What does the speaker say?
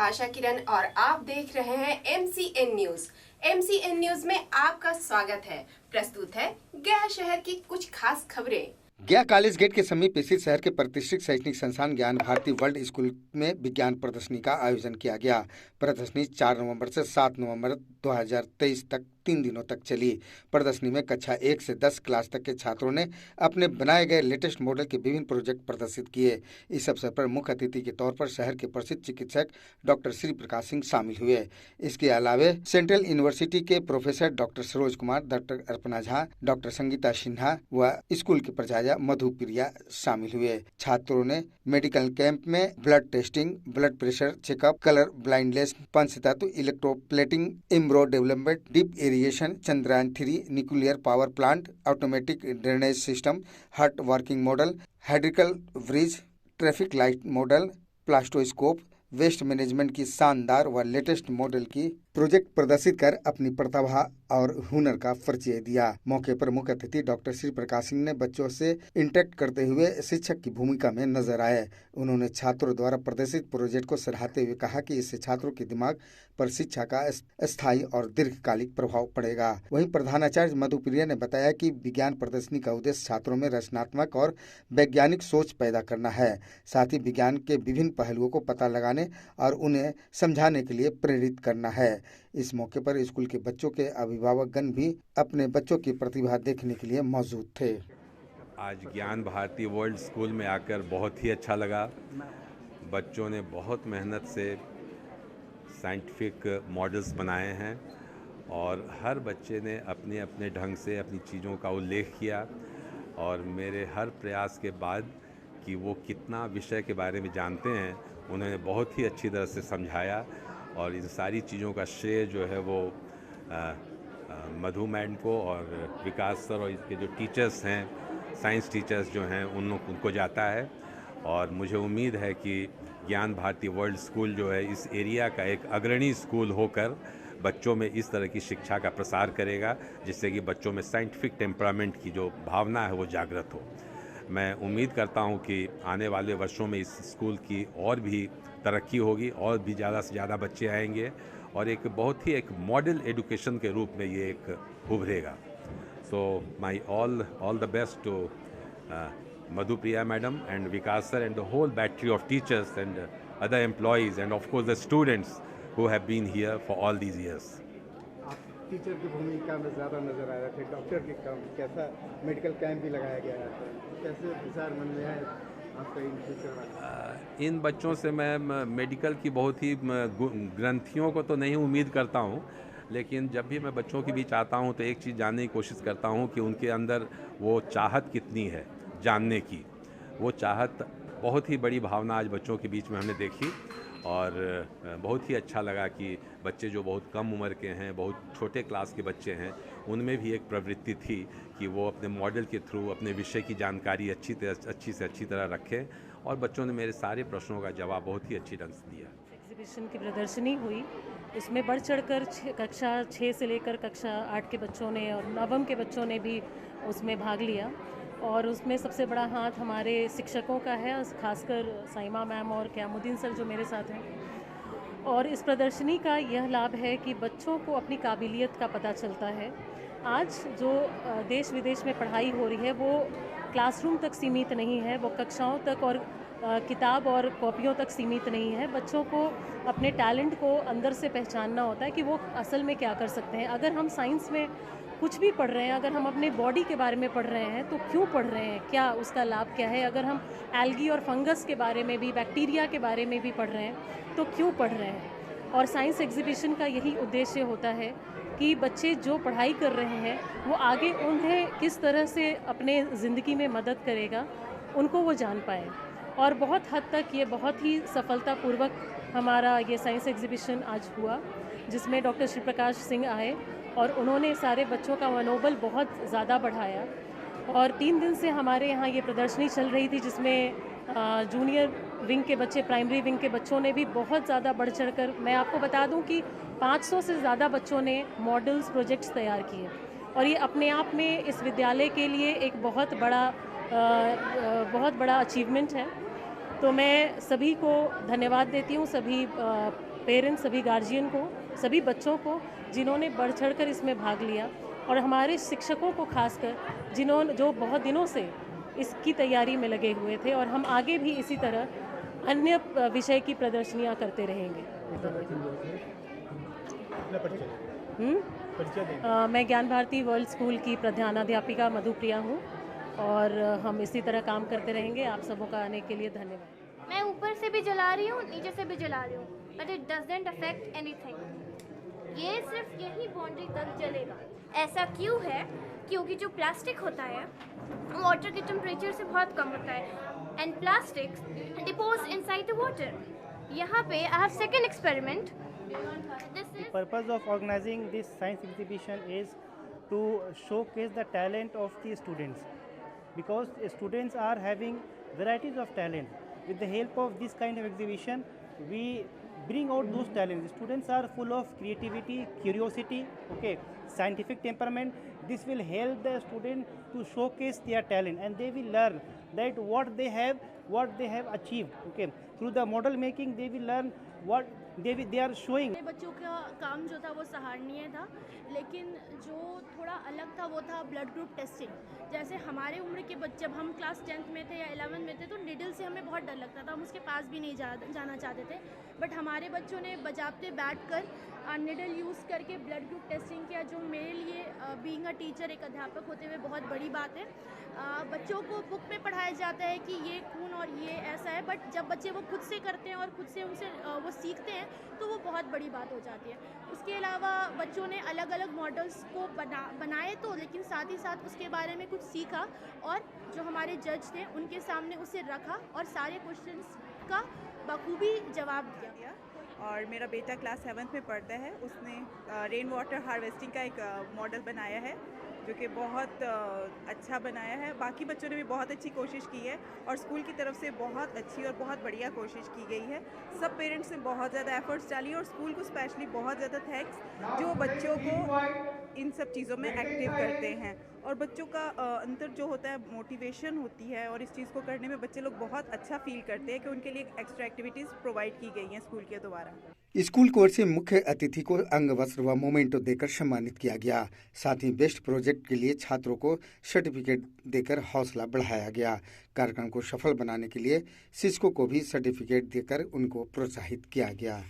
आशा किरण और आप देख रहे हैं MCN न्यूज। MCN न्यूज में आपका स्वागत है। प्रस्तुत है गया शहर की कुछ खास खबरें। गया कॉलेज गेट के समीप स्थित शहर के प्रतिष्ठित शैक्षणिक संस्थान ज्ञान भारती वर्ल्ड स्कूल में विज्ञान प्रदर्शनी का आयोजन किया गया। प्रदर्शनी 4 नवंबर से 7 नवंबर 2023 तक 3 दिनों तक चली। प्रदर्शनी में कक्षा 1 से 10 क्लास तक के छात्रों ने अपने बनाए गए लेटेस्ट मॉडल के विभिन्न प्रोजेक्ट प्रदर्शित किए। इस अवसर पर मुख्य अतिथि के तौर पर शहर के प्रसिद्ध चिकित्सक डॉक्टर श्री प्रकाश सिंह शामिल हुए। इसके अलावा सेंट्रल यूनिवर्सिटी के professor doctor Saroj Kumar, doctor Arpana Jha, doctor Sangeeta Sinha व स्कूल के प्राचार्य मधु प्रिया शामिल हुए। छात्रों ने मेडिकल कैंप में blood testing, blood pressure checkup, colour blindness, पंचतत्व, electroplating, embryo development, deep irrigation, Chandrayaan 3, nuclear power plant, automatic drainage system, heart working model, hydraulic bridge, traffic light model, प्लास्टोस्कोप, वेस्ट मैनेजमेंट की शानदार व लेटेस्ट मॉडल की project प्रदर्शित कर अपनी प्रतिभा और हुनर का परिचय दिया। मौके पर मुख्य अतिथि डॉक्टर श्री प्रकाश सिंह ने बच्चों से इंटरेक्ट करते हुए शिक्षक की भूमिका में नजर आए। उन्होंने छात्रों द्वारा प्रदर्शित प्रोजेक्ट को सराहते हुए कहा कि इससे छात्रों के दिमाग पर शिक्षा का स्थायी और दीर्घकालिक प्रभाव पड़ेगा। वहीं प्रधानाचार्य मधुप्रिया ने बताया कि विज्ञान प्रदर्शनी का उद्देश्य छात्रों में रचनात्मक और वैज्ञानिक सोच पैदा करना है, साथ ही विज्ञान के विभिन्न पहलुओं को पता लगाने और उन्हें समझाने के लिए प्रेरित करना है। इस मौके पर स्कूल के बच्चों के अभिभावकगण भी अपने बच्चों की प्रतिभा देखने के लिए मौजूद थे। आज ज्ञान भारती वर्ल्ड स्कूल में आकर बहुत ही अच्छा लगा। बच्चों ने बहुत मेहनत से साइंटिफिक मॉडल्स बनाए हैं और हर बच्चे ने अपने अपने ढंग से अपनी चीज़ों का उल्लेख किया और मेरे हर प्रयास के बाद कि वो कितना विषय के बारे में जानते हैं उन्होंने बहुत ही अच्छी तरह से समझाया और इन सारी चीज़ों का श्रेय जो है वो मधु मैडम को और विकास सर और इसके जो टीचर्स हैं, साइंस टीचर्स जो हैं उनको जाता है। और मुझे उम्मीद है कि ज्ञान भारती वर्ल्ड स्कूल जो है इस एरिया का एक अग्रणी स्कूल होकर बच्चों में इस तरह की शिक्षा का प्रसार करेगा, जिससे कि बच्चों में साइंटिफिक टेम्परामेंट की जो भावना है वो जागृत हो। मैं उम्मीद करता हूं कि आने वाले वर्षों में इस स्कूल की और भी तरक्की होगी और भी ज़्यादा से ज़्यादा बच्चे आएंगे और एक बहुत ही एक मॉडल एजुकेशन के रूप में ये एक उभरेगा। So my all the best to Madhupriya madam and Vikas sir and the whole battery of teachers and other employees and of course the students who have been here for all these years. Teacher की भूमिका में ज़्यादा नज़र आ रहे थे, doctor के काम कैसा मेडिकल कैंप भी लगाया गया है, कैसे विचार मन में है आपका इन टीचर? इन बच्चों से मैं मेडिकल की बहुत ही ग्रंथियों को तो नहीं उम्मीद करता हूँ, लेकिन जब भी मैं बच्चों के बीच आता हूँ तो एक चीज़ जानने की कोशिश करता हूँ कि उनके अंदर वो चाहत कितनी है जानने की। वो चाहत बहुत ही बड़ी भावना आज बच्चों के बीच में हमने देखी और बहुत ही अच्छा लगा कि बच्चे जो बहुत कम उम्र के हैं, बहुत छोटे क्लास के बच्चे हैं, उनमें भी एक प्रवृत्ति थी कि वो अपने मॉडल के थ्रू अपने विषय की जानकारी अच्छी से अच्छी तरह रखें और बच्चों ने मेरे सारे प्रश्नों का जवाब बहुत ही अच्छी ढंग से दिया। एग्जीबिशन की प्रदर्शनी हुई, उसमें बढ़ चढ़कर कक्षा 6 से लेकर कक्षा 8 के बच्चों ने और नवम के बच्चों ने भी उसमें भाग लिया और उसमें सबसे बड़ा हाथ हमारे शिक्षकों का है, खासकर साइमा मैम और क्यामुद्दीन सर जो मेरे साथ हैं। और इस प्रदर्शनी का यह लाभ है कि बच्चों को अपनी काबिलियत का पता चलता है। आज जो देश विदेश में पढ़ाई हो रही है वो क्लासरूम तक सीमित नहीं है, वो कक्षाओं तक और किताब और कॉपियों तक सीमित नहीं है। बच्चों को अपने टैलेंट को अंदर से पहचानना होता है कि वो असल में क्या कर सकते हैं। अगर हम साइंस में कुछ भी पढ़ रहे हैं, अगर हम अपने बॉडी के बारे में पढ़ रहे हैं तो क्यों पढ़ रहे हैं, क्या उसका लाभ क्या है। अगर हम एल्गी और फंगस के बारे में भी, बैक्टीरिया के बारे में भी पढ़ रहे हैं तो क्यों पढ़ रहे हैं। और साइंस एग्जीबिशन का यही उद्देश्य होता है कि बच्चे जो पढ़ाई कर रहे हैं वो आगे उन्हें किस तरह से अपने ज़िंदगी में मदद करेगा, उनको वो जान पाए। और बहुत हद तक ये बहुत ही सफलतापूर्वक हमारा ये साइंस एग्जीबिशन आज हुआ, जिसमें डॉक्टर श्री प्रकाश सिंह आए और उन्होंने सारे बच्चों का मनोबल बहुत ज़्यादा बढ़ाया। और 3 दिन से हमारे यहाँ ये प्रदर्शनी चल रही थी, जिसमें जूनियर विंग के बच्चे, प्राइमरी विंग के बच्चों ने भी बहुत ज़्यादा बढ़ चढ़कर, मैं आपको बता दूं कि 500 से ज़्यादा बच्चों ने मॉडल्स, प्रोजेक्ट्स तैयार किए और ये अपने आप में इस विद्यालय के लिए एक बहुत बड़ा अचीवमेंट है। तो मैं सभी को धन्यवाद देती हूँ, सभी पेरेंट्स, सभी गार्जियन को, सभी बच्चों को जिन्होंने बढ़ चढ़कर इसमें भाग लिया, और हमारे शिक्षकों को खासकर जो बहुत दिनों से इसकी तैयारी में लगे हुए थे, और हम आगे भी इसी तरह अन्य विषय की प्रदर्शनियां करते रहेंगे। मैं ज्ञान भारती वर्ल्ड स्कूल की प्रधानाध्यापिका मधुप्रिया हूँ, और हम इसी तरह काम करते रहेंगे। आप सबों का आने के लिए धन्यवाद। मैं ऊपर से भी जला रही हूँ, नीचे से भी जला रही हूँ, but it doesn't affect anything. ये सिर्फ यही बाउंड्री तक जलेगा। ऐसा क्यों है? क्योंकि जो प्लास्टिक होता है वाटर के टेम्परेचर से बहुत कम होता है, and plastics depots inside the water. यहाँ पे I have second experiment. The purpose of organizing this science exhibition is to showcase the talent of the students, because students are having varieties of talent. With the help of this kind of exhibition, we bring out those talents. Students are full of creativity, curiosity, okay, scientific temperament. This will help the student to showcase their talent, and they will learn that what they have achieved, okay. Through the model making, they will learn what they are showing. बच्चों का काम जो था वो सराहनीय था, लेकिन जो थोड़ा अलग था वो था ब्लड ग्रुप टेस्टिंग। जैसे हमारे उम्र के बच्चे, जब हम क्लास 10th में थे या 11th में थे, तो निडल से हमें बहुत डर लगता था, हम उसके पास भी नहीं जाना चाहते थे। बट हमारे बच्चों ने बजाते बैठ कर निडल यूज़ करके ब्लड ग्रुप टेस्टिंग किया, जो मेरे लिए बीइंग अ टीचर, एक अध्यापक होते हुए बहुत बड़ी बात है। बच्चों को बुक में पढ़ाया जाता है कि ये खून और ये ऐसा है, बट जब बच्चे वो खुद से करते हैं और खुद से उनसे वो सीखते हैं, तो वो बहुत बड़ी बात हो जाती है। उसके अलावा बच्चों ने अलग अलग मॉडल्स को बनाए तो, लेकिन साथ ही साथ उसके बारे में कुछ सीखा, और जो हमारे जज थे उनके सामने उसे रखा और सारे क्वेश्चंस का बखूबी जवाब दिया। और मेरा बेटा क्लास 7th में पढ़ता है, उसने रेन वाटर हार्वेस्टिंग का एक मॉडल बनाया है, जो कि बहुत अच्छा बनाया है। बाकी बच्चों ने भी बहुत अच्छी कोशिश की है, और स्कूल की तरफ से बहुत अच्छी और बहुत बढ़िया कोशिश की गई है। सब पेरेंट्स ने बहुत ज़्यादा एफर्ट्स डाली, और स्कूल को स्पेशली बहुत ज़्यादा थैंक्स, जो बच्चों को इन सब चीज़ों में एक्टिव करते हैं। और बच्चों का अंदर जो होता है मोटिवेशन होती है, और इस चीज़ को करने में बच्चे लोग बहुत अच्छा फील करते हैं कि उनके लिए एक्स्ट्रा एक्टिविटीज़ प्रोवाइड की गई हैं स्कूल के द्वारा। स्कूल की ओर से मुख्य अतिथि को अंग वस्त्र व मोमेंटो देकर सम्मानित किया गया। साथ ही बेस्ट प्रोजेक्ट के लिए छात्रों को सर्टिफिकेट देकर हौसला बढ़ाया गया। कार्यक्रम को सफल बनाने के लिए शिक्षकों को भी सर्टिफिकेट देकर उनको प्रोत्साहित किया गया।